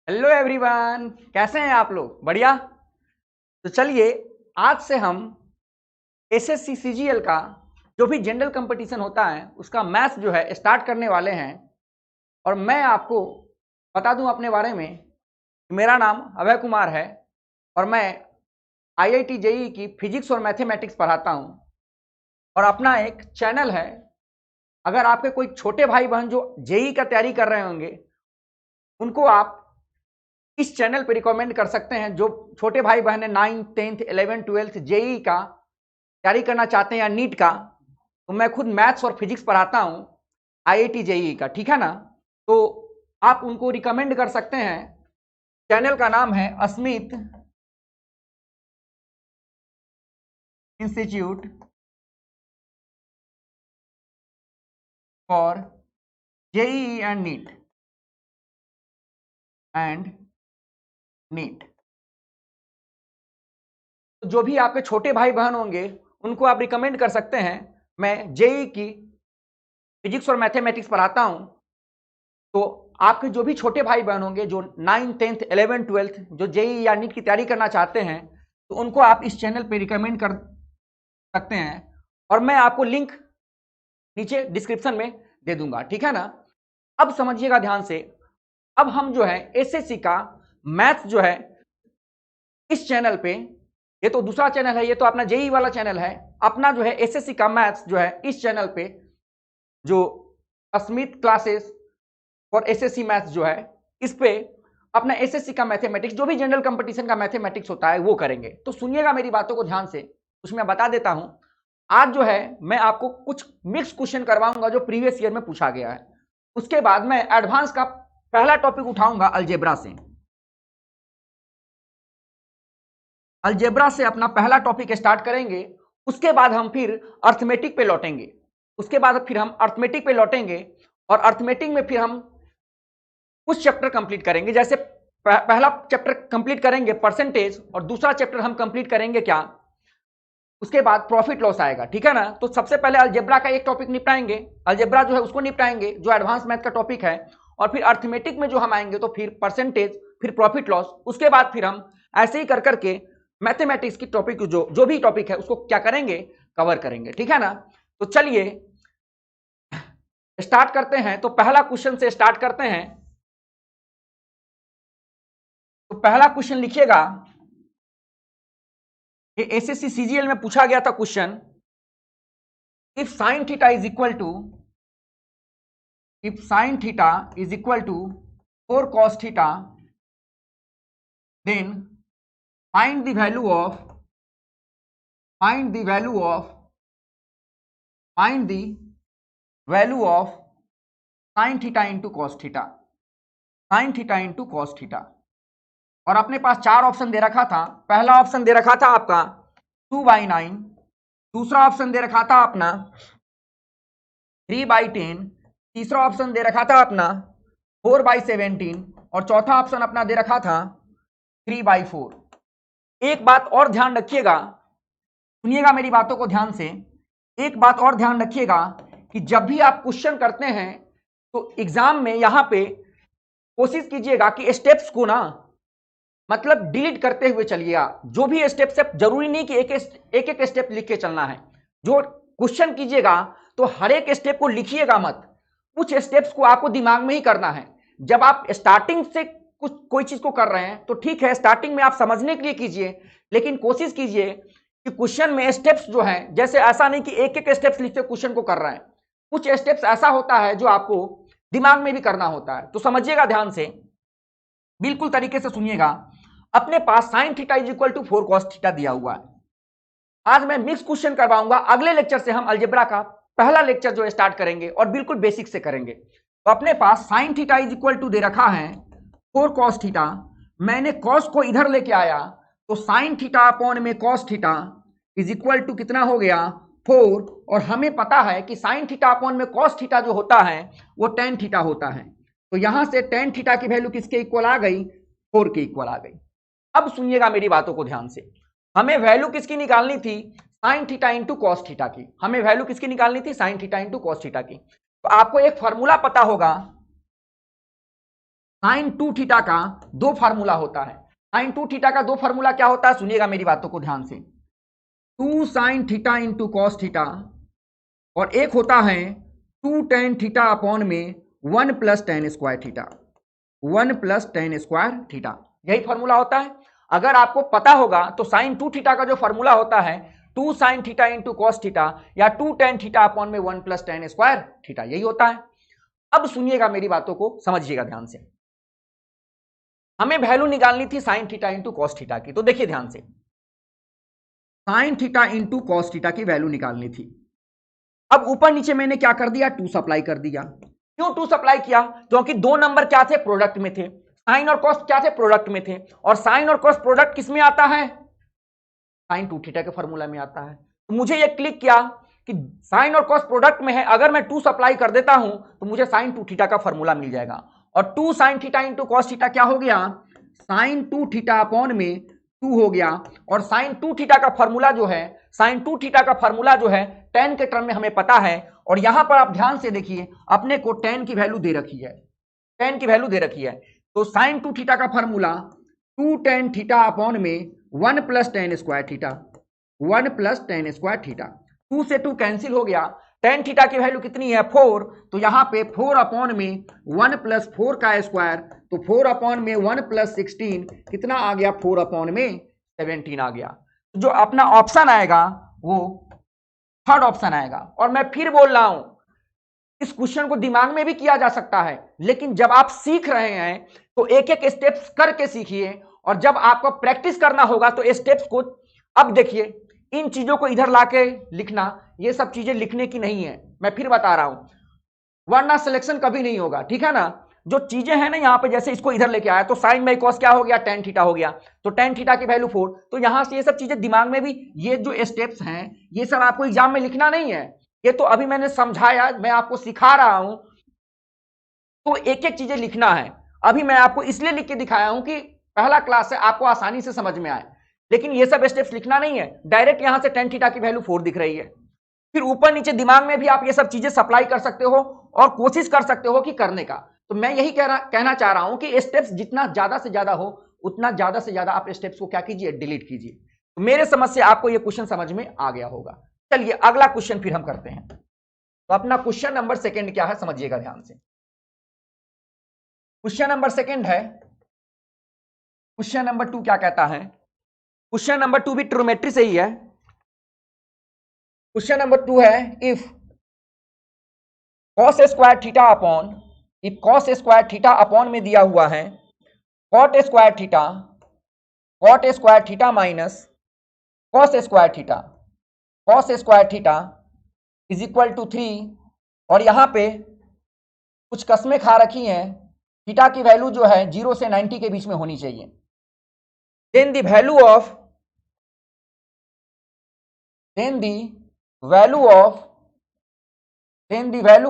Hello everyone, कैसे हैं आप लोग? बढ़िया। तो चलिए आज से हम एसएससी सीजीएल का जो भी जनरल कंपटीशन होता है उसका मैथ्स जो है स्टार्ट करने वाले हैं। और मैं आपको बता दूं अपने बारे में कि मेरा नाम अभय कुमार है और मैं आईआईटी जेईई की फिजिक्स और मैथमेटिक्स पढ़ाता हूं। और अपना एक चैनल है, अगर आपके कोई छोटे भाई बहन जो जेईई का तैयारी कर रहे होंगे उनको आप इस चैनल पे रिकमेंड कर सकते हैं। जो छोटे भाई बहन है 9th 10th 11th 12th JEE का तैयारी करना चाहते हैं या नीट का, तो मैं खुद मैथ्स और फिजिक्स पढ़ाता हूं आईआईटी जेईई का, ठीक है ना। तो आप उनको रिकमेंड कर सकते हैं। चैनल का नाम है Asmit institute for JEE and NEET. तो जो भी आपके छोटे भाई बहन होंगे उनको आप रिकमेंड कर सकते हैं। मैं जेईई की फिजिक्स और मैथमेटिक्स पढ़ाता हूं, तो आपके जो भी छोटे भाई बहन होंगे जो 9th 10th 11th 12th जो जेईई या नीट की तैयारी करना चाहते हैं, तो उनको आप इस चैनल पे रिकमेंड कर सकते हैं। और मैं आपको लिंक नीचे डिस्क्रिप्शन में दे दूंगा, ठीक है ना। अब समझिएगा ध्यान से। अब हम जो है एसएससी का मैथ्स जो है इस चैनल पे, ये तो दूसरा चैनल है, ये तो अपना जेईई वाला चैनल है। अपना जो है एसएससी का मैथ्स जो है इस चैनल पे जो अस्मित क्लासेस और एसएससी मैथ्स जो है इस पे अपना एसएससी का मैथमेटिक्स जो भी जनरल कंपटीशन का मैथमेटिक्स होता है वो करेंगे। तो सुनिएगा मेरी बातों को ध्यान से, उसमें बता देता हूं। आज जो है मैं आपको कुछ मिक्स क्वेश्चन करवाऊंगा जो प्रीवियस ईयर में पूछा गया है। उसके बाद मैं एडवांस का पहला टॉपिक उठाऊंगा अलजेब्रा से। अलजेब्रा से अपना पहला टॉपिक स्टार्ट करेंगे। उसके बाद हम फिर अर्थमेटिक पे लौटेंगे। उसके बाद फिर हम अर्थमेटिक पे लौटेंगे और अर्थमेटिक में फिर हम कुछ चैप्टर कंप्लीट करेंगे। जैसे पहला चैप्टर कंप्लीट करेंगे परसेंटेज, और दूसरा चैप्टर हम कंप्लीट करेंगे क्या, उसके बाद प्रॉफिट लॉस आएगा, ठीक है ना। तो सबसे पहले अलजेब्रा का एक टॉपिक निपटाएंगे, अलजेब्रा जो है उसको निपटाएंगे जो एडवांस मैथ का टॉपिक है। और फिर अर्थमेटिक में जो हम आएंगे तो फिर परसेंटेज, फिर प्रॉफिट लॉस। उसके बाद फिर हम ऐसे ही कर करके मैथमेटिक्स की टॉपिक जो भी टॉपिक है उसको क्या करेंगे, कवर करेंगे, ठीक है ना। तो चलिए स्टार्ट करते हैं। तो पहला क्वेश्चन से स्टार्ट करते हैं। तो पहला क्वेश्चन लिखिएगा, ये एसएससी सीजीएल में पूछा गया था question. If sine theta is equal to, if sine theta is equal to 4 cos theta, then find the value of, find the value of, find the value of sine theta into cos theta, sine theta into cos theta. और अपने पास चार option दे रखा था। पहला option दे रखा था आपका 2/9, दूसरा ऑप्शन दे रखा था अपना 3/10, तीसरा ऑप्शन दे रखा था अपना 4/17 और चौथा ऑप्शन अपना दे रखा था 3/4। एक बात और ध्यान रखिएगा, सुनिएगा मेरी बातों को ध्यान से। एक बात और ध्यान रखिएगा कि जब भी आप क्वेश्चन करते हैं तो एग्जाम में यहां पे कोशिश कीजिएगा कि स्टेप्स को ना मतलब डिलीट करते हुए चलिएगा। जो भी स्टेप्स है जरूरी नहीं कि एक एक स्टेप लिख के चलना है। जो क्वेश्चन कीजिएगा तो हर एक स्टेप को लिखिएगा मत, कुछ स्टेप्स को आपको दिमाग में ही करना है। जब आप स्टार्टिंग से कुछ कोई चीज को कर रहे हैं तो ठीक है, स्टार्टिंग में आप समझने के लिए कीजिए, लेकिन कोशिश कीजिए कि क्वेश्चन में स्टेप्स जो हैं, जैसे ऐसा नहीं कि एक एक स्टेप्स लिखते क्वेश्चन को कर रहे हैं। कुछ स्टेप्स ऐसा होता है जो आपको दिमाग में भी करना होता है। तो समझिएगा ध्यान से, बिल्कुल तरीके से सुनिएगा। अपने पास sine theta is equal to 4 cos theta दिया हुआ है। आज मैं मिक्स क्वेश्चन करवाऊंगा। अगले लेक्चर से हम अलजेब्रा का पहला लेक्चर जो स्टार्ट करेंगे और बिल्कुल बेसिक से करेंगे। तो अपने पास sine theta is equal to दे रखा है 4 cos थीटा। मैंने cos को इधर लेके आया तो साइन थीटा अपॉन में cos theta is equal to कितना हो गया 4। और हमें पता है कि साइन थीटा अपॉन में cos थीटा जो होता है वो tan थीटा होता है। तो यहां से tan थीटा की वैल्यू किसके इक्वल आ गई, 4 के इक्वल आ गई। अब सुनिएगा मेरी बातों को ध्यान से। हमें वैल्यू किसकी निकालनी थी, sign theta into cos theta की। हमें वैल्यू किसकी निकालनी थी, sign theta into cos theta की। तो आपको एक फॉर्मूला पता होगा, साइन 2 थीटा का दो फार्मूला होता है। साइन 2 थीटा का दो फार्मूला क्या होता है, सुनिएगा मेरी बातों को ध्यान से। 2 sign theta into cos theta, और एक होता है 2 टेन थीटा अपॉन में 1 plus ten square theta, 1 plus ten square theta, यही फॉर्मूला होता है। अगर आपको पता होगा तो साइन 2 थीटा का जो फॉर्मूला होता है 2 sign theta into cos theta या 2 टेन थीटा अपॉन में 1 प्लस टेन स्क्वायर थीटा, यही होता है। अब सुनिएगा मेरी बातों को, समझिएगा ध्यान से। हमें वैल्यू निकालनी थी sign theta into cos theta की, तो देखिए ध्यान से, sign theta into cos theta की वैल्यू निकालनी थी। अब ऊपर नीचे मैंने क्या कर दिया, 2 सप्लाई कर दिया। क्यों 2 सप्लाई किया, क्योंकि दो नंबर क्या थे, प्रोडक्ट में थे। साइन और कॉस क्या थे, प्रोडक्ट में थे, और साइन और कॉस प्रोडक्ट किस में आता है, साइन 2 थीटा के फॉर्मूला में आता है। तो मुझे ये क्लिक किया कि साइन और कॉस प्रोडक्ट में है, अगर मैं 2 सप्लाई कर देता हूं तो मुझे साइन 2 थीटा का फॉर्मूला मिल जाएगा। और 2 sign theta into cos theta क्या हो गया, साइन 2 थीटा अपॉन में 2 हो गया। और साइन 2 थीटा का फॉर्मूला जो है, साइन 2 थीटा का फॉर्मूला जो है tan के टर्म में हमें पता है। और यहां पर आप ध्यान से देखिए, अपने को tan की वैल्यू दे रखी है, tan की वैल्यू दे रखी है। तो साइन 2 थीटा का फॉर्मूला 2 tan थीटा अपॉन में 1 plus ten square theta, 1 plus ten square theta. 2 से 2 कैंसिल हो गया। tan थीटा की वैल्यू कितनी है, 4, तो यहां पे 4 अपॉन में 1 प्लस 4 का स्क्वायर, तो 4 अपॉन में 1 प्लस 16 कितना आ गया, 4 अपॉन में 17 आ गया। जो अपना ऑप्शन आएगा वो थर्ड ऑप्शन आएगा। और मैं फिर बोल रहा हूं, इस क्वेश्चन को दिमाग में भी किया जा सकता है, लेकिन जब आप सीख रहे हैं तो एक एक स्टेप्स करके सीखिए, और जब आपको प्रैक्टिस करना होगा तो स्टेप्स को, अब देखिए इन चीजों को इधर लाके लिखना, ये सब चीजें लिखने की नहीं है, मैं फिर बता रहा हूं, वरना सिलेक्शन कभी नहीं होगा, ठीक है ना। जो चीजें हैं ना यहाँ पे, जैसे इसको इधर लेके आया तो साइन बाई कॉस क्या हो गया, tan थीटा हो गया, तो tan थीटा की वैल्यू 4, तो यहां से ये सब चीजें दिमाग में भी, ये जो स्टेप्स हैं ये सब आपको एग्जाम में लिखना नहीं है, ये तो अभी मैंने समझाया, मैं आपको सिखा रहा हूं, तो एक एक चीजें लिखना है। अभी मैं आपको इसलिए लिख के दिखाया हूं कि पहला क्लास है, आपको आसानी से समझ में आए, लेकिन ये सब स्टेप्स लिखना नहीं है। डायरेक्ट यहां से tan थीटा की वैल्यू 4 दिख रही है, फिर ऊपर नीचे दिमाग में भी आप ये सब चीजें सप्लाई कर सकते हो और कोशिश कर सकते हो कि करने का। तो मैं यही कहना चाह रहा हूं कि स्टेप्स जितना ज्यादा से ज्यादा हो, उतना ज्यादा से ज्यादा आप स्टेप्स को क्या कीजिए, डिलीट कीजिए। तो मेरे समझ से आपको ये क्वेश्चन समझ में आ गया होगा। चलिए अगला क्वेश्चन फिर हम करते हैं। तो अपना क्वेश्चन नंबर सेकंड क्या है, समझिएगा ध्यान से। क्वेश्चन नंबर सेकंड है, क्वेश्चन नंबर 2 क्या कहता है, क्वेश्चन नंबर 2 भी ट्रिग्नोमेट्री से ही है। क्वेश्चन नंबर 2 है, if cos square theta upon, if cos square theta upon में दिया हुआ है cot square theta minus cos square theta is equal to 3, और यहां पे कुछ कस्में खा रखी हैं, थीटा की वैल्यू जो है 0 से 90 के बीच में होनी चाहिए। Then the value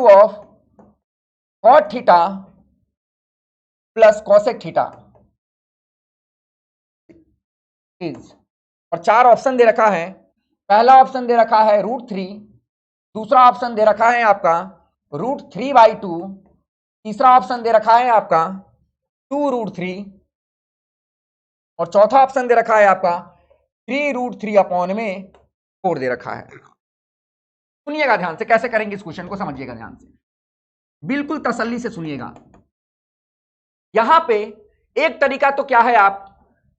of cot theta plus cosec theta is, और 4 ऑप्शन दे रखा है। पहला ऑप्शन दे रखा है √3, दूसरा ऑप्शन दे रखा है आपका √3/2, तीसरा ऑप्शन दे रखा है आपका 2√3, और चौथा ऑप्शन दे रखा है आपका 3√3 अपॉन में 4 दे रखा है। सुनिएगा ध्यान से, कैसे करेंगे इस क्वेश्चन को, समझिएगा ध्यान से, बिल्कुल तसल्ली से सुनिएगा। यहां पे एक तरीका तो क्या है, आप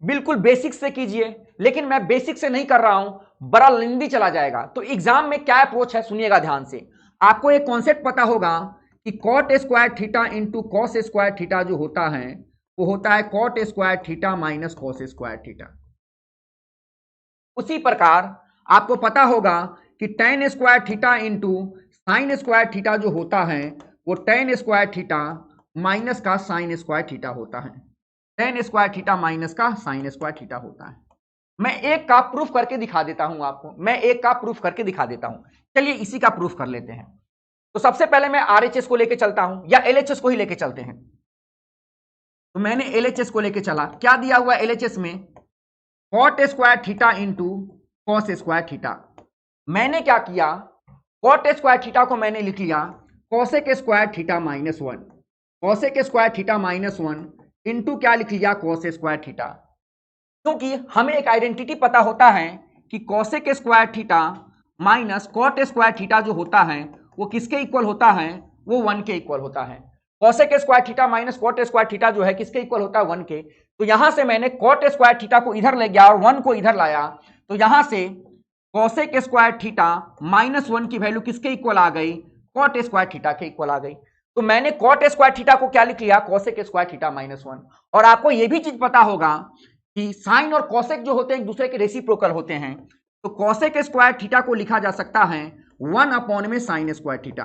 बिल्कुल बेसिक से कीजिए, लेकिन मैं बेसिक से नहीं कर रहा हूं, बड़ा लंबी चला जाएगा। तो एग्जाम में क्या अप्रोच है, सुनिएगा ध्यान से। आपको एक कॉन्सेप्ट पता होगा कि cot square theta into cos square theta जो होता है वो होता है cot square theta minus cos square theta. उसी प्रकार आपको पता होगा कि tan square theta into sine square theta जो होता है वो tan स्क्वायर थीटा माइनस का साइन स्क्वायर थीटा होता है, tan स्क्वायर थीटा माइनस का साइन स्क्वायर थीटा होता है। मैं एक का प्रूफ करके दिखा देता हूं आपको, मैं एक का प्रूफ करके दिखा देता हूं। चलिए इसी का प्रूफ कर लेते हैं। तो सबसे पहले मैं RHS को लेके चलता हूं, या LHS को ही लेके चलते हैं। तो मैंने LHS को लेके चला, क्या दिया हुआ LHS में, cot square theta into cos square theta. मैंने क्या किया, cot स्क्वायर थीटा को मैंने लिख लिया cosec square theta minus 1, cosec square theta minus 1 into क्या लिख लिया, कॉस स्क्वायर थीटा। क्योंकि हमें एक आइडेंटिटी पता होता है कि cosec square theta minus cot square theta जो होता है वो किसके इक्वल होता है, वो 1 के इक्वल होता है। Cosec square theta minus cot square theta जो है किसके इक्वल होता है, 1 के। तो यहां से मैंने कॉट स्क्वायर थीटा को इधर ले गया और 1 को इधर लाया, तो यहां से कॉसेक स्क्वायर थीटा माइनस 1 की वैल्यू किसके इक्वल आ गई, कॉट स्क्वायर थीटा के इक्वल आ गई। तो मैंने कॉट स्क्वायर थीटा को क्या लिख लिया, कॉसेक स्क्वायर थीटा माइनस 1। और आपको यह भी चीज पता होगा कि साइन और कॉसेक जो होते हैं एक दूसरे के रेसिप्रोकल होते हैं। तो कॉसेक स्क्वायर थीटा को लिखा जा सकता है 1 अपॉन में साइन स्क्वायर थीटा,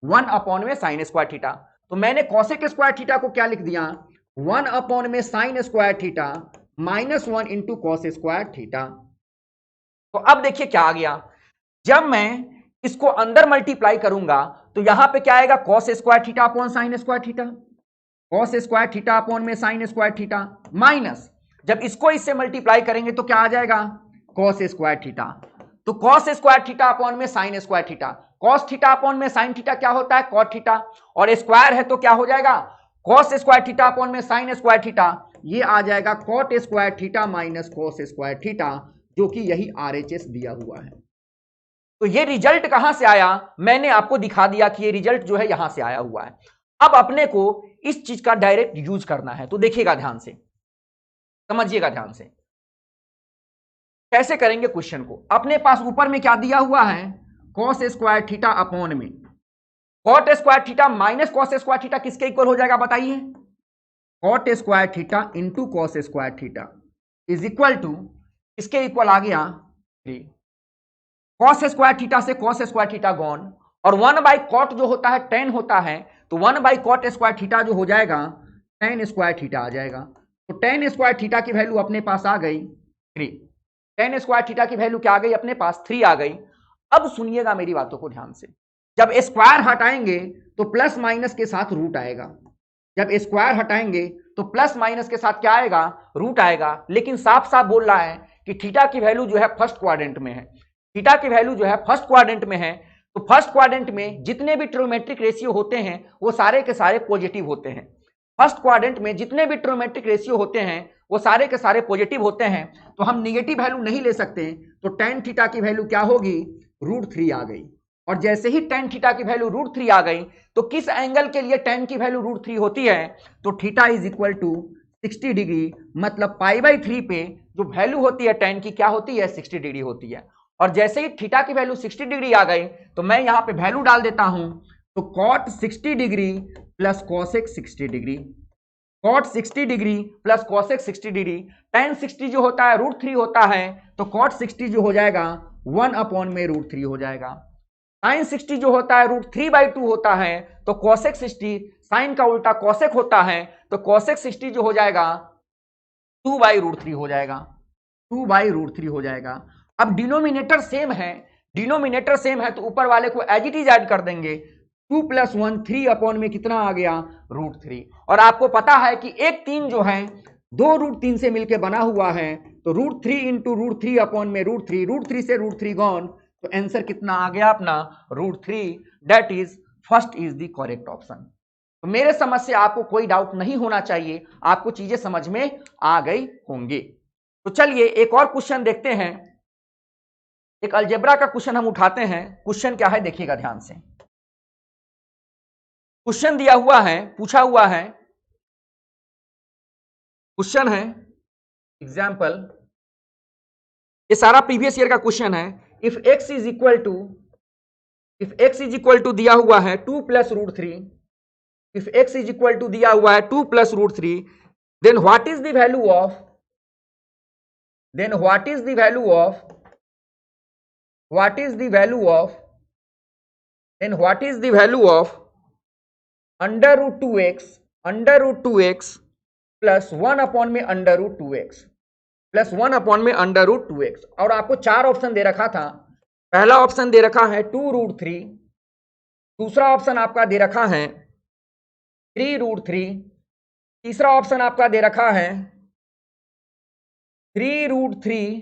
1 अपॉन में साइन स्क्वायर थीटा। तो मैंने कॉसेक स्क्वायर थीटा को क्या लिख दिया, 1 अपॉन में sine square theta minus 1 into cos square theta. तो अब देखिए क्या आ गया, जब मैं इसको अंदर मल्टीप्लाई करूंगा तो यहां पे क्या आएगा, cos square theta upon sine square theta, cos square theta upon में साइन स्क्वायर थीटा, माइनस जब इसको इससे मल्टीप्लाई करेंगे तो क्या आ जाएगा, कॉस स्क्वायर थीटा। तो कॉस स्क्वायर थीटा अपॉन में sine square theta, cos theta upon में साइन थीटा क्या होता है, कॉट थीटा, और स्क्वायर है तो क्या हो जाएगा, कॉस स्क्वायर थीटा अपॉन में साइन स्क्वायर थीटा, ये आ जाएगा cot square theta minus cos square theta, जो कि यही आरएचएस दिया हुआ है। तो ये रिजल्ट कहां से आया, मैंने आपको दिखा दिया कि ये रिजल्ट जो है यहां से आया हुआ है। अब अपने को इस चीज का डायरेक्ट यूज करना है, तो देखिएगा ध्यान से, समझिएगा ध्यान से कैसे करेंगे क्वेश्चन को। अपने पास ऊपर में क्या दिया हुआ है, कॉस स्क्वायर थीटा अपॉन में cot square theta minus cos square theta किसके इक्वल हो जाएगा बताइए, cot square theta into cos square theta is equal to इसके इक्वल आ गया 3। कॉस स्क्वायर थीटा से कॉस स्क्वायर थीटा गॉन, और 1 बाई कॉट जो होता है 10 होता है, तो 1 बाई कॉट स्क्वायर थीटा जो हो जाएगा 10 स्क्वायर थीटा आ जाएगा। तो 10 स्क्वायर थीटा की वैल्यू अपने पास आ गई 3, 10 स्क्वायर थीटा की वैल्यू क्या आ गई अपने पास, 3 आ गई। अब सुनिएगा मेरी बातों को ध्यान से, जब स्क्वायर हटाएंगे तो प्लस माइनस के साथ रूट आएगा, जब स्क्वायर हटाएंगे तो प्लस माइनस के साथ क्या आएगा, रूट आएगा। लेकिन साफ साफ बोल रहा है कि थीटा की वैल्यू जो है फर्स्ट क्वाड्रेंट में है, थीटा की वैल्यू जो है फर्स्ट क्वाड्रेंट में है। तो फर्स्ट क्वाड्रेंट में जितने भी ट्रिग्नोमेट्रिक रेशियो होते हैं वो सारे के सारे पॉजिटिव होते हैं। फर्स्ट क्वाड्रेंट में जितने भी ट्रिग्नोमेट्रिक रेशियो होते हैं वो सारे के सारे पॉजिटिव होते हैं। तो हम नेगेटिव वैल्यू नहीं ले सकते, तो tan थीटा की वैल्यू क्या होगी, √3 आ गई। और जैसे ही tan थीटा की वैल्यू √3 आ गई, तो किस एंगल के लिए tan की वैल्यू √3 होती है, तो theta is equal to 60 degree, मतलब π/3 पे जो वैल्यू होती है tan की क्या होती है, 60 डिग्री होती है। और जैसे ही थीटा की वैल्यू 60 डिग्री आ गई तो मैं यहां पे वैल्यू डाल देता हूं, तो cot 60 degree plus cosec 60 degree, cot 60 degree plus cosec 60 degree, tan 60 जो होता है √3 होता है, तो cot 60 जो हो जाएगा 1 अपॉन में √3 हो जाएगा। sin 60 जो होता है √3/2 होता है, तो cosec 60 sin का उल्टा cosec होता है, तो cosec 60 जो हो जाएगा 2/√3 हो जाएगा, 2/√3 हो जाएगा। अब डिनोमिनेटर सेम है, डिनोमिनेटर सेम है तो ऊपर वाले को एज इट इज ऐड कर देंगे, 2 + 1 3 अपॉन में कितना आ गया, √3। और आपको पता है कि एक 3 जो है 2 √3 से मिलकर बना हुआ है, तो √3 इंटू √3 अपॉन में √3, √3 से √3 गॉन, तो आंसर कितना आ गया अपना, √3। That is first is the correct option. तो मेरे समझ से आपको कोई डाउट नहीं होना चाहिए, आपको चीजें समझ में आ गई होंगी। तो चलिए एक और क्वेश्चन देखते हैं, एक अलजेब्रा का क्वेश्चन हम उठाते हैं। क्वेश्चन क्या है देखिएगा ध्यान से, क्वेश्चन दिया हुआ है, पूछा हुआ है, क्वेश्चन है एग्जाम्पल, ये सारा प्रीवियस ईयर का क्वेश्चन है। If x is equal to दिया हुआ है 2 + √3, if x is equal to दिया हुआ है 2 + √3, then what is the value of, what is the value of √2x plus 1 upon में √2x प्लस 1 अपॉन में √2x। और आपको 4 ऑप्शन दे रखा था, पहला ऑप्शन दे रखा है 2√3, दूसरा ऑप्शन आपका दे रखा है 3√3, तीसरा ऑप्शन आपका दे रखा है 3√3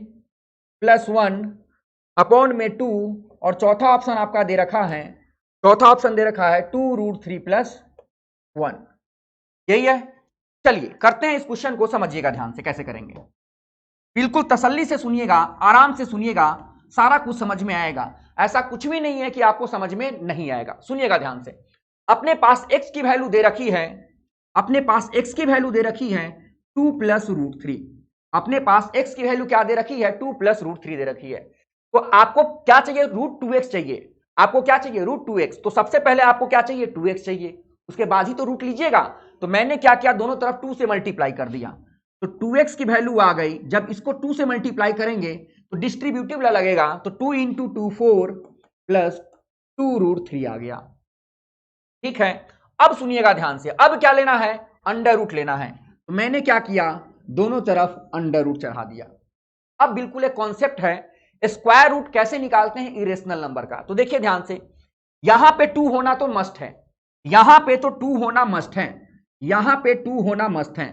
+ 1 अपॉन में 2, और चौथा ऑप्शन आपका दे रखा है 2√3 + 1। यही है। चलिए करते हैं इस क्वेश्चन को, समझिएगा ध्यान से कैसे करेंगे। बिल्कुल तसल्ली से सुनिएगा, आराम से सुनिएगा, सारा कुछ समझ में आएगा। ऐसा कुछ भी नहीं है कि आपको समझ में नहीं आएगा। सुनिएगा ध्यान से। अपने पास x की वैल्यू दे रखी है, अपने पास x की वैल्यू दे रखी है 2 प्लस रूट 3। अपने पास x की वैल्यू क्या दे रखी है? 2 प्लस रूट 3 दे रखी है। तो आपको क्या चाहिए? रूट 2x चाहिए। आपको क्या चाहिए? Root 2x। तो सबसे पहले आपको क्या चाहिए? 2x चाहिए, उसके बाद ही तो रूट लीजिएगा। तो मैंने क्या किया? दोनों तरफ 2 से मल्टीप्लाई कर दिया, तो 2x की वैल्यू आ गई। जब इसको 2 से मल्टीप्लाई करेंगे तो डिस्ट्रीब्यूटिव लगेगा, तो 2 इंटू 2 4 प्लस 2 रूट 3 आ गया। ठीक है, अब सुनिएगा ध्यान से। अब क्या लेना है? अंडर रूट लेना है। तो मैंने क्या किया? दोनों तरफ अंडर रूट चढ़ा दिया। अब बिल्कुल एक कॉन्सेप्ट है, स्क्वायर रूट कैसे निकालते हैं इरेशनल नंबर का। तो देखिए ध्यान से, यहां पे 2 होना तो मस्ट है, यहां पे तो 2 होना मस्ट है, यहां पे 2 होना मस्ट है।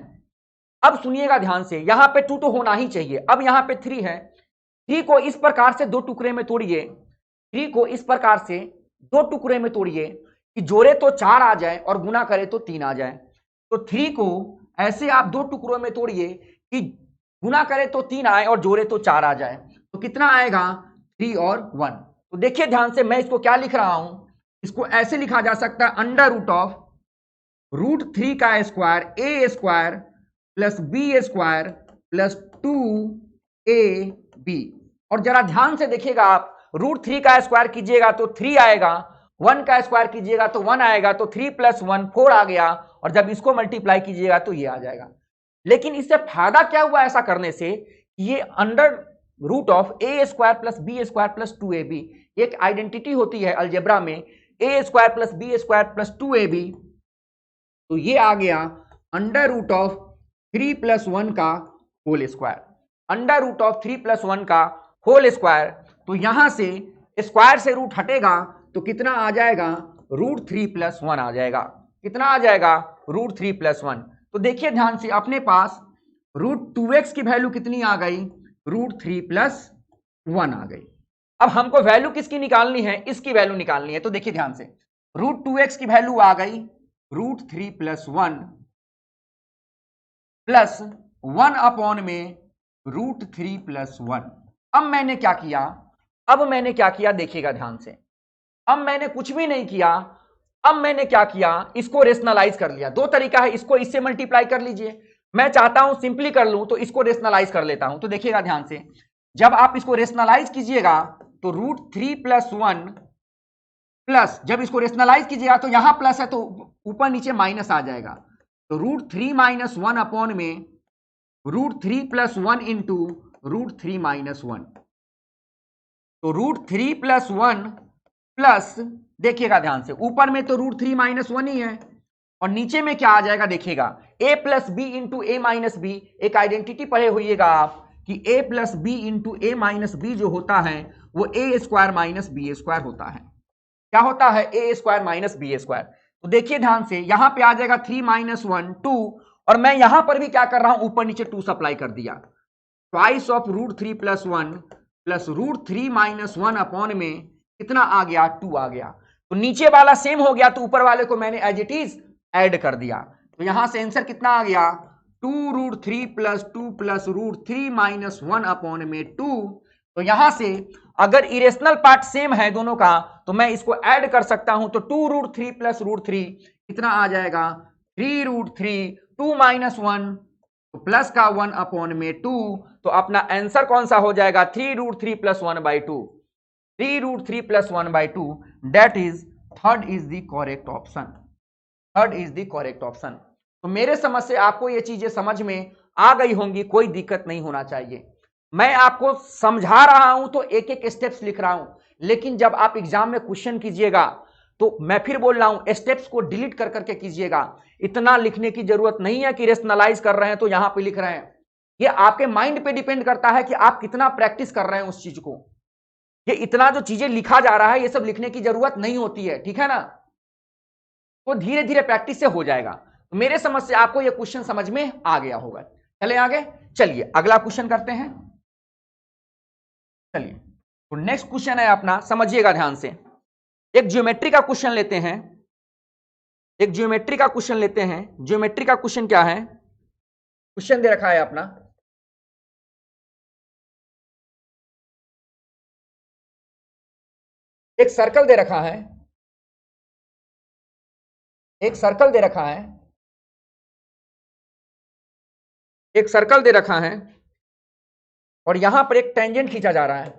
अब सुनिएगा ध्यान से, यहां पे 2 तो होना ही चाहिए। अब यहां पे 3 है, 3 को इस प्रकार से दो टुकड़े में तोड़िए, 3 को इस प्रकार से दो टुकड़े में तोड़िए कि जोड़े तो 4 आ जाए और गुना करे तो 3 आ जाए। तो 3 को ऐसे आप दो टुकड़ों में तोड़िए कि गुना करे तो 3 आए और जोड़े तो 4 आ जाए। तो कितना आएगा? 3 और 1। तो देखिए ध्यान से, मैं इसको क्या लिख रहा हूं, इसको ऐसे लिखा जा सकता है, अंडर रूट ऑफ रूट 3 का square A square plus B square plus 2ab। और जरा ध्यान से देखिएगा आप, रूट 3 का स्क्वायर कीजिएगा तो 3 आएगा, 1 का स्क्वायर कीजिएगा तो 1 आएगा, तो 3 प्लस 1 4 आ गया, और जब इसको मल्टीप्लाई कीजिएगा तो ये आ जाएगा। लेकिन इससे फायदा क्या हुआ ऐसा करने से? ये under root of A square plus B square plus 2ab एक आइडेंटिटी होती है अलजेब्रा में, A square plus B square plus 2ab। तो ये आ गया अंडर रूट ऑफ 3 प्लस 1 का whole square, under root of 3 plus 1 का होल स्क्वायर। तो यहां से स्क्वायर से रूट हटेगा तो कितना आ जाएगा? रूट 3 प्लस 1 आ जाएगा। कितना आ जाएगा? Root 3 plus 1। तो देखिए ध्यान से, अपने पास रूट 2x की वैल्यू कितनी आ गई? रूट 3 प्लस 1 आ गई। अब हमको वैल्यू किसकी निकालनी है? इसकी वैल्यू निकालनी है। तो देखिए ध्यान से, रूट 2x की वैल्यू आ गई रूट 3 प्लस 1 प्लस 1 अपॉन में रूट 3 प्लस 1। अब मैंने क्या किया? अब मैंने क्या किया? देखिएगा ध्यान से, अब मैंने कुछ भी नहीं किया। अब मैंने क्या किया? इसको रेशनलाइज कर लिया। दो तरीका है, इसको इससे मल्टीप्लाई कर लीजिए, मैं चाहता हूं सिंपली कर लूं तो इसको रेशनलाइज कर लेता हूं। तो देखिएगा ध्यान से, जब आप इसको रेशनलाइज कीजिएगा तो रूट 3 प्लस 1 प्लस, जब इसको रेशनलाइज कीजिएगा तो यहां प्लस है तो ऊपर नीचे माइनस आ जाएगा, तो रूट 3 माइनस 1 अपॉन में root 3 plus 1 into root 3 minus 1। तो रूट 3 प्लस 1 प्लस, देखिएगा ध्यान से, ऊपर में तो रूट 3 माइनस 1 ही है और नीचे में क्या आ जाएगा? देखिएगा, a plus b into a minus b. एक आइडेंटिटी पढ़े होइएगा आप कि a plus b into a minus b जो होता है वो a square minus b square होता है। क्या होता है? A square minus b square. तो देखिए ध्यान से, यहां पे आ जाएगा 3 माइनस 1 2, और मैं यहां पर भी क्या कर रहा हूं? ऊपर नीचे 2 सप्लाई कर दिया। Twice of root 3 plus 1 plus root 3 minus 1 upon में कितना आ गया? 2 आ गया। तो नीचे वाला सेम हो गया तो ऊपर वाले को मैंने एज इट इज ऐड कर दिया। तो यहां से आंसर कितना आ गया? 2 root 3 plus 2 plus root 3 minus 1 upon में 2। तो यहां से अगर इरेशनल पार्ट सेम है दोनों का तो मैं इसको ऐड कर सकता हूं। तो 2 रूट 3 प्लस रूट 3 कितना आ जाएगा? 3 रूट 3, 2 माइनस 1 तो प्लस का 1 अपॉन में 2। तो अपना आंसर कौन सा हो जाएगा? 3 root 3 plus 1 by 2, 3 root 3 plus 1 by 2। That is third is the correct option, third is the correct option. तो मेरे समझ से आपको ये चीजें समझ में आ गई होंगी, कोई दिक्कत नहीं होना चाहिए। मैं आपको समझा रहा हूं तो एक एक स्टेप्स लिख रहा हूं, लेकिन जब आप एग्जाम में क्वेश्चन कीजिएगा तो मैं फिर बोल रहा हूं स्टेप्स को डिलीट कर करके कीजिएगा। इतना लिखने की जरूरत नहीं है कि रेशनलाइज कर रहे हैं तो यहां पे लिख रहे हैं। ये आपके माइंड पे डिपेंड करता है कि आप कितना प्रैक्टिस कर रहे हैं उस चीज को। ये इतना जो चीजें लिखा जा रहा है ये सब लिखने की जरूरत नहीं होती है, ठीक है ना? तो धीरे धीरे प्रैक्टिस से हो जाएगा। तो मेरे समझ से आपको ये क्वेश्चन समझ में आ गया होगा। चले आगे, चलिए अगला क्वेश्चन करते हैं। चलिए, तो नेक्स्ट क्वेश्चन है अपना, समझिएगा ध्यान से। एक ज्योमेट्री का क्वेश्चन लेते हैं। एक ज्योमेट्री का क्वेश्चन लेते हैं। ज्योमेट्री का क्वेश्चन क्या है? क्वेश्चन दे रखा है अपना, एक सर्कल दे रखा है, एक सर्कल दे रखा है, एक सर्कल दे रखा है और यहां पर एक टेंजेंट खींचा जा रहा है।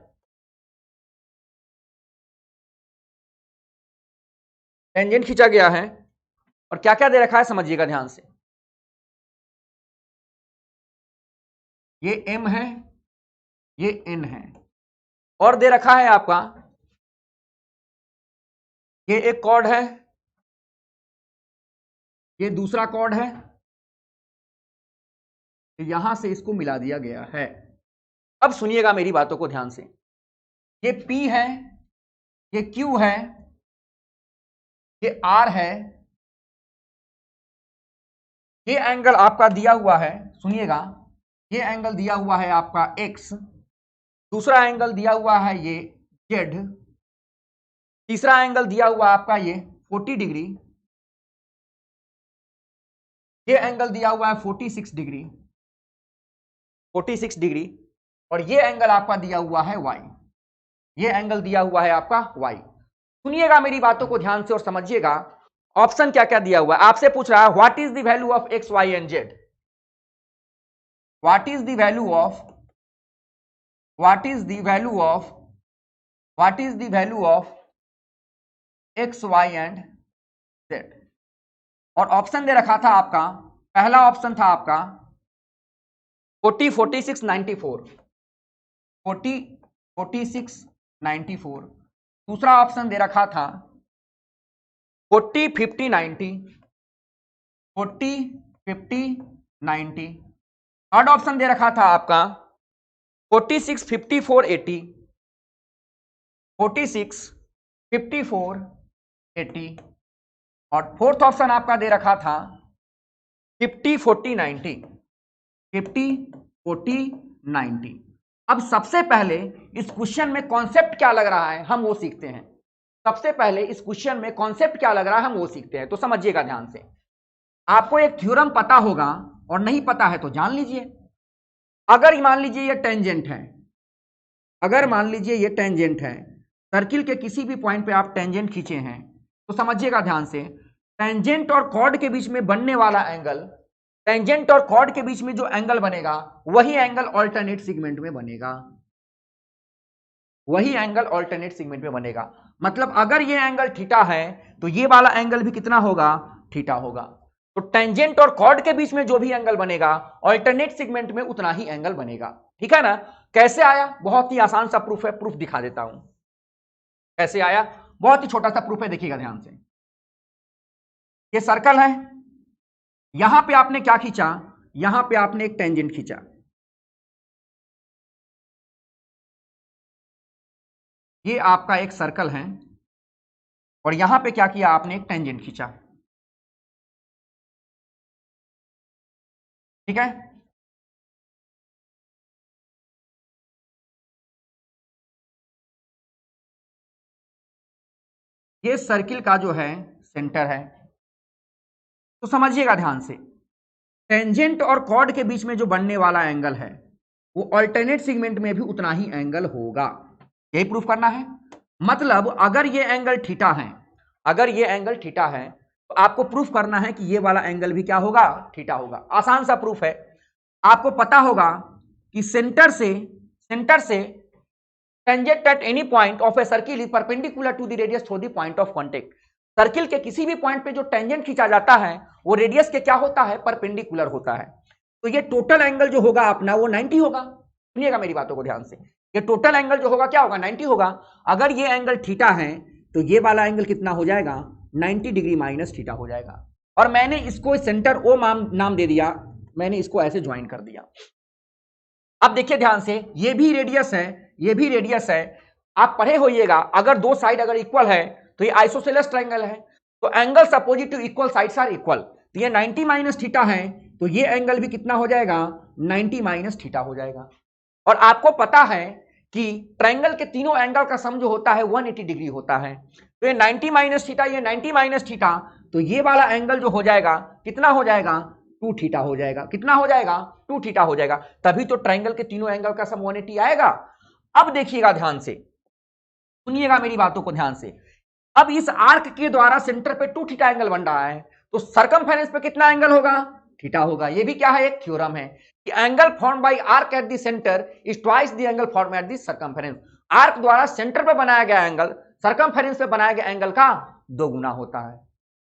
टेंजेंट खींचा गया है और क्या क्या दे रखा है समझिएगा ध्यान से। ये m है, ये n है और दे रखा है आपका ये एक कॉर्ड है, ये दूसरा कॉर्ड है, यहां से इसको मिला दिया गया है। अब सुनिएगा मेरी बातों को ध्यान से। ये P है, ये Q है, ये R है, ये एंगल आपका दिया हुआ है, सुनिएगा, ये एंगल दिया हुआ है आपका X, दूसरा एंगल दिया हुआ है ये Z, तीसरा एंगल दिया हुआ आपका ये 40 डिग्री, ये एंगल दिया हुआ है 46 डिग्री, 46 डिग्री और ये एंगल आपका दिया हुआ है Y, ये एंगल दिया हुआ है आपका Y। सुनिएगा मेरी बातों को ध्यान से और समझिएगा ऑप्शन क्या क्या दिया हुआ है। आपसे पूछ रहा है what is the value of X, Y and Z, what is the value of, what is the value of, what is the value of X, Y and Z। और ऑप्शन दे रखा था आपका, पहला ऑप्शन था आपका 40, 46, 94, 40, 46, 94, दूसरा ऑप्शन दे रखा था 40, 50, 90, 40, 50, 90, थर्ड ऑप्शन दे रखा था आपका 46, 54, 80, 46, 54, 80 और फोर्थ ऑप्शन आपका दे रखा था 50, 40, 90, 50, 40, 90। अब सबसे पहले इस क्वेश्चन में कॉन्सेप्ट क्या लग रहा है हम वो सीखते हैं। सबसे पहले इस क्वेश्चन में कॉन्सेप्ट क्या लग रहा है हम वो सीखते हैं। तो समझिएगा ध्यान से, आपको एक थ्योरम पता होगा और नहीं पता है तो जान लीजिए। अगर मान लीजिए ये टेंजेंट है, अगर मान लीजिए ये टेंजेंट है, सर्किल के किसी भी पॉइंट पे आप टेंजेंट खींचे हैं तो समझिएगा ध्यान से, टेंजेंट और कॉर्ड के बीच में बनने वाला एंगल, टेंजेंट और कॉर्ड के बीच में जो एंगल बनेगा वही एंगल ऑल्टरनेट सेगमेंट में बनेगा, वही एंगल ऑल्टरनेट सेगमेंट में बनेगा। मतलब अगर ये एंगल थीटा है तो ये वाला एंगल भी कितना होगा, थीटा होगा। तो टेंजेंट और कॉर्ड के बीच में जो भी एंगल बनेगा ऑल्टरनेट सेगमेंट में उतना ही एंगल बनेगा। ठीक है ना। कैसे आया, बहुत ही आसान सा प्रूफ है, प्रूफ दिखा देता हूं कैसे आया। बहुत ही छोटा सा प्रूफ है, देखिएगा ध्यान से। ये सर्कल है, यहां पे आपने क्या खींचा, यहां पे आपने एक टेंजेंट खींचा, ये आपका एक सर्कल है और यहां पे क्या किया आपने, एक टेंजेंट खींचा। ठीक है, ये सर्किल का जो है सेंटर है। तो समझिएगा ध्यान से, टेंजेंट और कॉर्ड के बीच में जो बनने वाला एंगल है वो अल्टरनेट सेगमेंट में भी उतना ही एंगल होगा। यही प्रूफ करना है। मतलब अगर ये एंगल थीटा है, अगर ये एंगल थीटा है तो आपको प्रूफ करना है कि ये वाला एंगल भी क्या होगा, थीटा होगा। आसान सा प्रूफ है। आपको पता होगा कि सेंटर से tangent at any point of a circle is perpendicular to the radius through the point of contact. Circle के किसी भी पॉइंट पे जो टेंजेंट खींचा जाता है वो रेडियस के क्या होता है, परपेंडिकुलर होता है। तो ये टोटल एंगल जो होगा अपना वो 90 होगा। सुनिएगा मेरी बातों को ध्यान से, ये टोटल एंगल जो होगा क्या होगा, 90 होगा। अगर ये एंगल थीटा है तो ये वाला एंगल कितना हो जाएगा, 90 डिग्री माइनस थीटा हो जाएगा। और मैंने इसको सेंटर ओ नाम दे दिया, मैंने इसको ऐसे ज्वाइन कर दिया। अब देखिए ध्यान से, ये भी रेडियस है, ये भी रेडियस है। आप पढ़े होइएगा, अगर दो साइड अगर इक्वल है तो ये आइसोसेलेस ट्रायंगल है। तो angles opposite to equal sides are equal. तो ये 90 माइनस थीटा है तो ये एंगल भी कितना हो जाएगा, 90 माइनस थीटा हो जाएगा। और आपको पता है कि ट्रायंगल के तीनों एंगल का सम जो होता है 180 डिग्री होता है। तो ये 90 माइनस थीटा, ये 90 माइनस थीटा तो ये वाला एंगल जो हो जाएगा कितना हो जाएगा 2 थीटा हो जाएगा। कितना हो जाएगा 2 थीटा हो जाएगा। तभी तो ट्रायंगल के तीनों एंगल का सम 180 आएगा। अब देखिएगा ध्यान से, सुनिएगा मेरी बातों को ध्यान से। अब इस आर्क के द्वारा सेंटर पे 2 थीटा एंगल बन रहा है, तो सरकमफेरेंस पे कितना एंगल होगा थीटा होगा। ये भी क्या है एक थ्योरम है कि angle form by arc at the centre is twice the angle form at the circumference. Arc द्वारा सेंटर पे बनाया गया एंगल सरकमफेरेंस पे बनाया गया एंगल का 2 गुना होता है,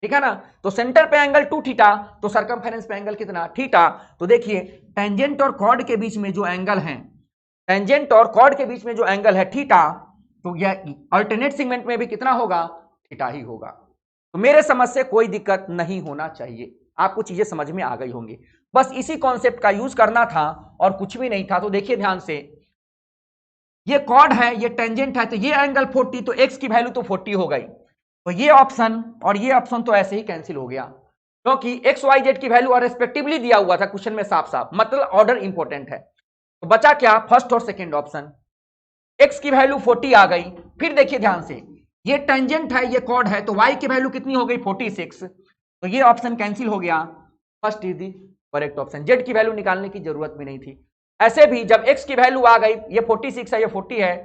ठीक है ना। तो सेंटर पे एंगल 2 थीटा, तो सरकमफेरेंस पे एंगल कितना थीटा। तो देखिए टेंजेंट और कॉर्ड के बीच में जो एंगल है, टेंजेंट और कॉर्ड के बीच में जो एंगल है थीटा, तो यह अल्टरनेट सेगमेंट में भी कितना होगा थीटा ही होगा। तो मेरे समझ से कोई दिक्कत नहीं होना चाहिए, आपको चीजें समझ में आ गई होंगी। बस इसी कॉन्सेप्ट का यूज करना था और कुछ भी नहीं था। तो देखिए ध्यान से, ये कॉर्ड है, ये टेंजेंट है, तो ये एंगल 40, तो x की वैल्यू तो 40 हो गई। तो ये ऑप्शन और ये ऑप्शन तो ऐसे ही कैंसिल हो गया, क्योंकि एक्स वाई जेड की वैल्यू और रेस्पेक्टिवली दिया हुआ था क्वेश्चन में साफ साफ, मतलब ऑर्डर इंपॉर्टेंट है। तो बचा क्या फर्स्ट और सेकेंड ऑप्शन। x की वैल्यू 40 आ गई। फिर देखिए ध्यान से, ये टेंजेंट है, ये कॉर्ड है, तो y की वैल्यू कितनी हो गई 46, तो ये ऑप्शन कैंसिल हो गया। First is the correct option. z की वैल्यू निकालने की जरूरत भी नहीं थी। ऐसे भी जब x की वैल्यू आ गई, ये 46 है, ये 40 है,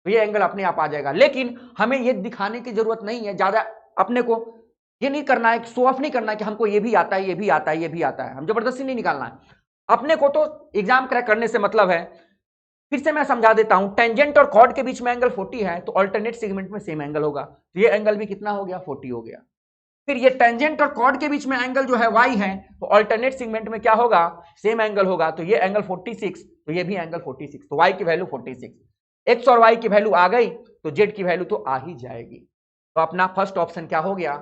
तो ये एंगल अपने आप आ जाएगा। लेकिन हमें ये दिखाने की जरूरत नहीं है ज्यादा, अपने को ये नहीं करना है, शो ऑफ नहीं करना है कि हमको ये भी आता है, ये भी आता है, ये भी आता है, हम जबरदस्ती नहीं निकालना है। अपने को तो एग्जाम क्रैक करने से मतलब है। फिर से मैं समझा देता हूं, टेंजेंट और कॉर्ड के बीच में एंगल 40 है, तो अल्टरनेट सेगमेंट में सेम एंगल होगा, तो ये एंगल भी कितना हो गया 40 हो गया। फिर ये टेंजेंट और कॉर्ड के बीच में एंगल जो है y है, तो अल्टरनेट सेगमेंट में क्या होगा सेम एंगल होगा, तो ये एंगल 46, तो ये भी एंगल 46, तो y की वैल्यू 46, x और y की वैल्यू आ गई, तो z की वैल्यू तो आ ही जाएगी। तो अपना फर्स्ट ऑप्शन क्या हो गया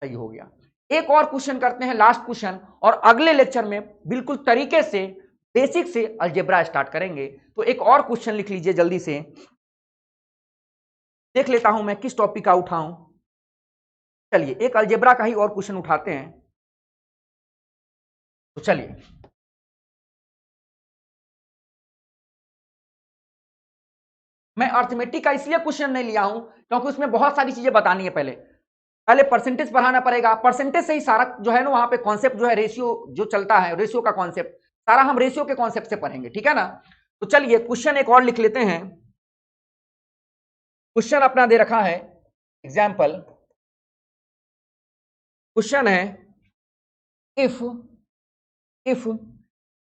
सही हो गया। एक और क्वेश्चन करते हैं, लास्ट क्वेश्चन, और अगले लेक्चर में बिल्कुल तरीके से बेसिक से अलजेब्रा स्टार्ट करेंगे। तो एक और क्वेश्चन लिख लीजिए जल्दी से, देख लेता हूं मैं किस टॉपिक का उठाऊं। चलिए एक अलजेब्रा का ही और क्वेश्चन उठाते हैं। तो चलिए मैं अर्थमेटिक का इसलिए क्वेश्चन नहीं लिया हूं क्योंकि उसमें बहुत सारी चीजें बतानी है। पहले परसेंटेज पढ़ाना पड़ेगा, परसेंटेज से ही सारा जो है ना वहां पे कॉन्सेप्ट जो है रेशियो जो चलता है, रेशियो का कॉन्सेप्ट सारा हम रेशियो के कॉन्सेप्ट से पढ़ेंगे, ठीक है ना। तो चलिए क्वेश्चन एक और लिख लेते हैं। क्वेश्चन अपना दे रखा है एग्जाम्पल, क्वेश्चन है if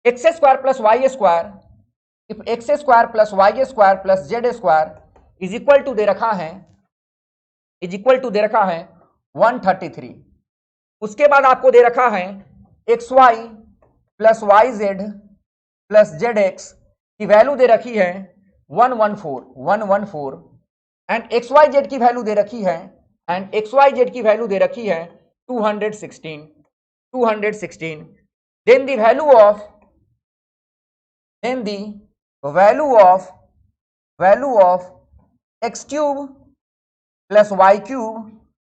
X square plus Y square, if X square plus Y square plus Z square is equal to दे रखा है, इज इक्वल टू दे रखा है 133। उसके बाद आपको दे रखा है x y plus y z plus z x की वैल्यू दे रखी है 114 एंड एक्स वाई जेड की वैल्यू दे रखी है, एंड एक्स वाई जेड की वैल्यू दे रखी है 216। Then the value of x cube plus y cube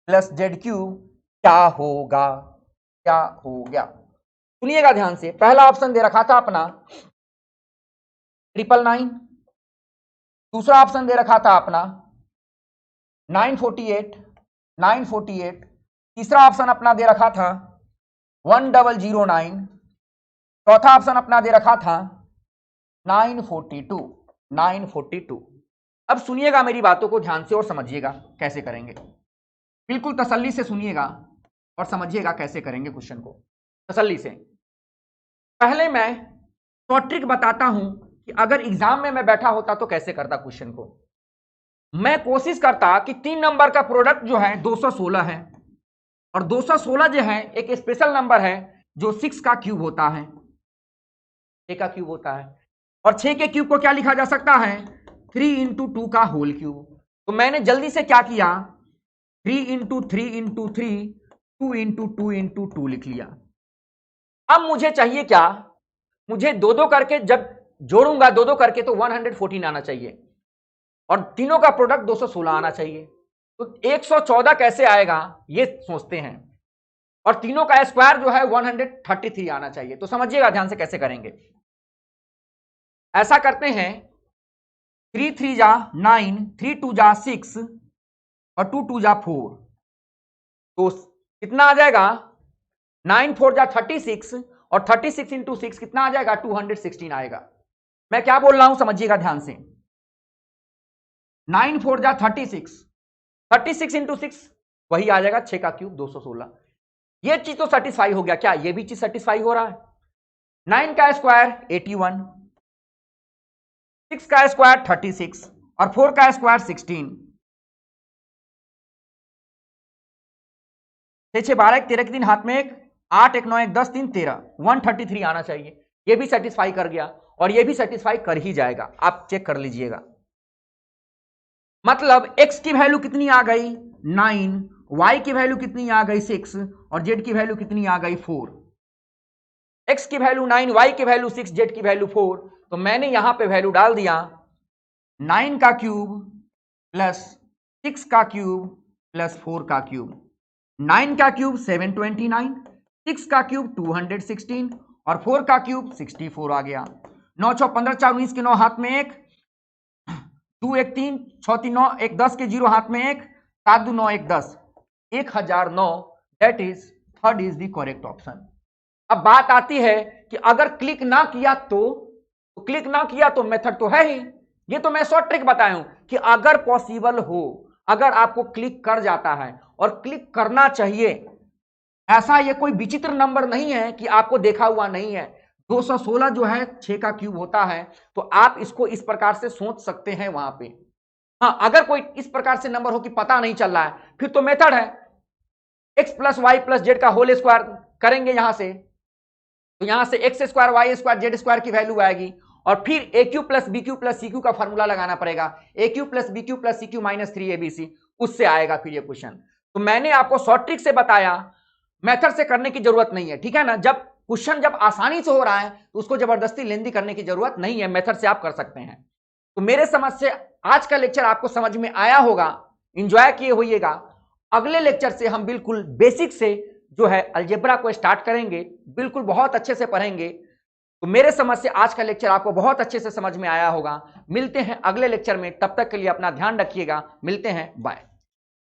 plus z cube क्या होगा, क्या हो गया। सुनिएगा ध्यान से, पहला ऑप्शन दे रखा था अपना 999, दूसरा ऑप्शन दे रखा था अपना 948, तीसरा ऑप्शन अपना दे रखा था 1009, चौथा ऑप्शन अपना दे रखा था 942। अब सुनिएगा मेरी बातों को ध्यान से और समझिएगा कैसे करेंगे, बिल्कुल तसल्ली से सुनिएगा और समझिएगा कैसे करेंगे क्वेश्चन को तसल्ली से। पहले मैं शॉर्ट ट्रिक बताता हूं कि अगर एग्जाम में मैं बैठा होता तो कैसे करता क्वेश्चन को। मैं कोशिश करता कि 3 नंबर का प्रोडक्ट जो है 216 है, और 216 जो है एक स्पेशल नंबर है जो 6 का क्यूब होता है, 6 का क्यूब होता है, और 6 के क्यूब को क्या लिखा जा सकता है 3 इंटू 2 का होल क्यूब। तो मैंने जल्दी से क्या किया 3 इंटू 3 इंटू 3 2 इंटू 2 इंटू 2 लिख लिया। अब मुझे चाहिए क्या, मुझे दो दो करके जब जोड़ूंगा दो दो करके तो 114 आना चाहिए, और तीनों का प्रोडक्ट 216 आना चाहिए। तो 114 कैसे आएगा ये सोचते हैं, और तीनों का स्क्वायर जो है 133 आना चाहिए। तो समझिएगा ध्यान से कैसे करेंगे। ऐसा करते हैं 3 3 जा 9, 3 2 जा 6 और 2 2 जा 4। तो कितना आ जाएगा 9 4 जा 36 और 36 इंटू 6 कितना आ जाएगा 216 आएगा। मैं क्या बोल रहा हूं समझिएगा ध्यान से। 9 4 जा 36, 36 इंटू 6 वही आ जाएगा 6 का क्यूब 216। ये चीज तो सेटिस्फाई हो गया। क्या ये भी चीज सेटिस्फाई हो रहा है? 9 का स्क्वायर 81, 6 का स्क्वायर 36 और 4 का स्क्वायर 16। 6 6 12 13 के दिन हाथ में एक, 8 1 9 1 10 3 13, 133 आना चाहिए। ये भी सेटिस्फाई कर गया और ये भी सेटिस्फाई कर ही जाएगा, आप चेक कर लीजिएगा। मतलब x की वैल्यू कितनी आ गई 9, y की वैल्यू कितनी आ गई 6 और z की वैल्यू कितनी आ गई 4। x की वैल्यू 9, y की वैल्यू 6, z की वैल्यू 4। तो मैंने यहां पे वैल्यू डाल दिया 9 का क्यूब प्लस 6 का क्यूब प्लस 4 का क्यूब। 9 का क्यूब 729, 6 का क्यूब 216 और 4 का क्यूब 64 आ गया। 9 6 15 4 19 के 9 हाथ में एक, 2 1 3 6 3 9 1 10 के 0 हाथ में एक, 7 2 9 1 10, 1009। That is third is the correct option. अब बात आती है कि अगर क्लिक ना किया तो क्लिक ना किया तो मेथड तो है ही। ये तो मैं शॉर्ट ट्रिक बताया हूं कि अगर पॉसिबल हो, अगर आपको क्लिक कर जाता है और क्लिक करना चाहिए, ऐसा ये कोई विचित्र नंबर नहीं है कि आपको देखा हुआ नहीं है। 216 जो है 6 का क्यूब होता है, तो आप इसको इस प्रकार से सोच सकते हैं वहां पे। हाँ, अगर कोई इस प्रकार से नंबर हो कि पता नहीं चल रहा है, फिर तो मेथड है x plus Y plus Z का होल स्क्वायर करेंगे यहां से, तो यहां से X square Y square Z square की वैल्यू आएगी और फिर A cube plus B cube plus C cube का फॉर्मूला लगाना पड़ेगा, A cube plus B cube plus C cube minus 3abc, उससे आएगा फिर ये क्वेश्चन। तो मैंने आपको शॉर्ट ट्रिक से बताया, मेथड से करने की जरूरत नहीं है, ठीक है ना। जब क्वेश्चन जब आसानी से हो रहा है तो उसको जबरदस्ती लेंदी करने की जरूरत नहीं है, मेथड से आप कर सकते हैं। तो मेरे समझ से आज का लेक्चर आपको समझ में आया होगा, एंजॉय किए होइएगा। अगले लेक्चर से हम बिल्कुल बेसिक से जो है अलजेब्रा को स्टार्ट करेंगे, बिल्कुल बहुत अच्छे से पढ़ेंगे। तो मेरे समझ से आज का लेक्चर आपको बहुत अच्छे से समझ में आया होगा। मिलते हैं अगले लेक्चर में, तब तक के लिए अपना ध्यान रखिएगा। मिलते हैं, बाय।